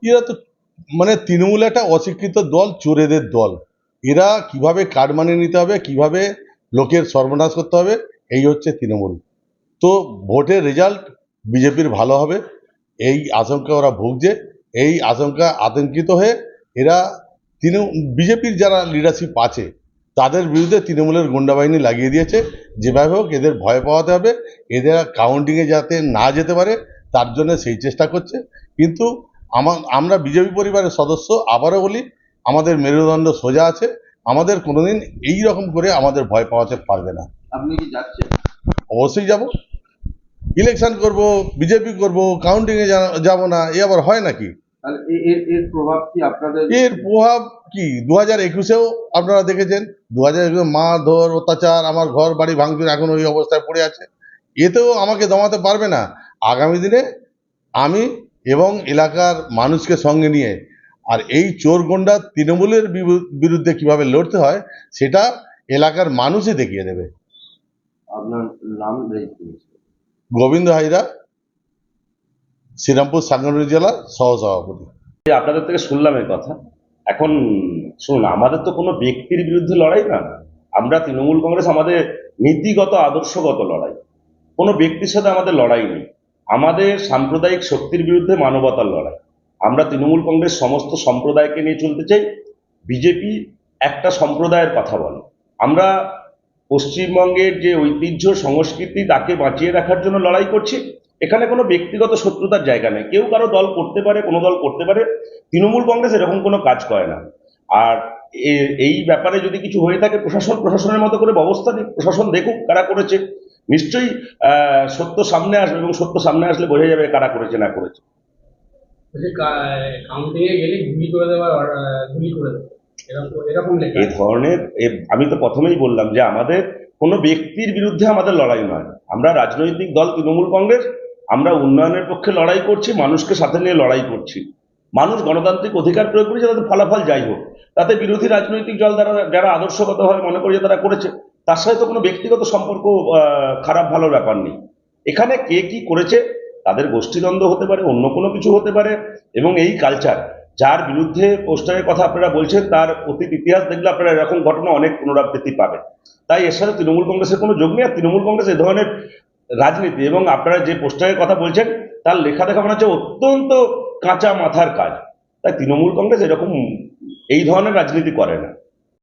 এরা তো মানে তৃণমূল একটা অশিক্ষিত দল, চোরেদের দল। এরা কিভাবে কার্ড মানিয়ে নিতে হবে, কিভাবে লোকের সর্বনাশ করতে হবে, এই হচ্ছে তৃণমূল। তো ভোটের রেজাল্ট বিজেপির ভালো হবে এই আশঙ্কা ওরা ভুগছে। এই আশঙ্কা আতঙ্কিত হয়ে এরা বিজেপির যারা লিডারশিপ আছে তাদের বিরুদ্ধে তৃণমূলের গুন্ডা বাহিনী লাগিয়ে দিয়েছে। যেভাবে হোক এদের ভয় পাওয়াতে হবে, এদের কাউন্টিংয়ে যাতে না যেতে পারে তার জন্য সেই চেষ্টা করছে। কিন্তু আমরা বিজেপি পরিবারের সদস্য, আবারও বলি আমাদের মেরুদণ্ড সোজা আছে, আমাদের কোনোদিন এই রকম করে আমাদের ভয় পাওয়াতে পারবে না। আপনি কি যাচ্ছেন? অবশ্যই যাব, ইলেকশন করব, বিজেপি করব, কাউন্টিংয়ে যাব না, এ আবার হয় নাকি? তাহলে এর প্রভাব কি আপনাদের? এর প্রভাব কি 2021-এও আপনারা দেখেছেন, 2021 মারধর, অত্যাচার, আমার ঘর বাড়ি ভাঙচুর এখন ওই অবস্থায় পড়ে আছে। এতেও আমাকে দমাতে পারবে না। আগামী দিনে আমি এবং এলাকার মানুষকে সঙ্গে নিয়ে আর এই চোর গন্ডা তৃণমূলের বিরুদ্ধে কিভাবে লড়তে হয় সেটা এলাকার মানুষই দেখিয়ে দেবে। আপনার নাম? গোবিন্দ হাইরা, শ্রীরামপুর সাংগঠনিক জেলার সহসভাপতি। আপনাদের থেকে শুনলাম এই কথা। এখন শুনুন, আমাদের তো কোনো ব্যক্তির বিরুদ্ধে লড়াই না। আমরা তৃণমূল কংগ্রেস আমাদের নীতিগত আদর্শগত লড়াই, কোনো ব্যক্তির সাথে আমাদের লড়াই নেই। আমাদের সাম্প্রদায়িক শক্তির বিরুদ্ধে মানবতার লড়াই। আমরা তৃণমূল কংগ্রেস সমস্ত সম্প্রদায়কে নিয়ে চলতে চাই। বিজেপি একটা সম্প্রদায়ের কথা বলে। আমরা পশ্চিমবঙ্গের যে ঐতিহ্য সংস্কৃতি তাকে বাঁচিয়ে রাখার জন্য লড়াই করছি। এখানে কোনো ব্যক্তিগত শত্রুতার জায়গা নেই। কেউ কারো দল করতে পারে, কোনো দল করতে পারে। তৃণমূল কংগ্রেস এরকম কোনো কাজ করে না। আর এই ব্যাপারে যদি কিছু হয়ে থাকে, প্রশাসনের মতো করে ব্যবস্থা নিক, প্রশাসন দেখুক কারা করেছে। নিশ্চয়ই সত্য সামনে আসবে, এবং সত্য সামনে আসলে বোঝা যাবে কারা করেছে না করেছে। এই ধরনের আমি তো প্রথমেই বললাম যে আমাদের কোনো ব্যক্তির বিরুদ্ধে আমাদের লড়াই নয়। আমরা রাজনৈতিক দল তৃণমূল কংগ্রেস, আমরা উন্নয়নের পক্ষে লড়াই করছি, মানুষকে সাথে নিয়ে লড়াই করছি। মানুষ গণতান্ত্রিক অধিকার প্রয়োগ করেছে, তাদের ফলাফল যাই হোক, তাতে বিরোধী রাজনৈতিক দল যারা আদর্শগতভাবে মনে করে যে তারা করেছে, তার সাথে তো কোনো ব্যক্তিগত সম্পর্ক খারাপ ভালো ব্যাপার নেই। এখানে কে কি করেছে, তাদের গোষ্ঠীদ্বন্দ্ব হতে পারে, অন্য কোনো কিছু হতে পারে। এবং এই কালচার, যার বিরুদ্ধে পোস্টারের কথা আপনারা বলছেন, তার অতীত ইতিহাস দেখলে আপনারা এরকম ঘটনা অনেক পুনরাবৃত্তি পাবেন। তাই এর সাথে তৃণমূল কংগ্রেসের কোনো যোগ নেই। আর তৃণমূল কংগ্রেস এ ধরনের রাজনীতি, এবং আপনারা যে পোস্টারের কথা বলছেন তার লেখা দেখা মনে হচ্ছে অত্যন্ত কাঁচা মাথার কাজ। তাই তৃণমূল কংগ্রেস এরকম এই ধরনের রাজনীতি করে না।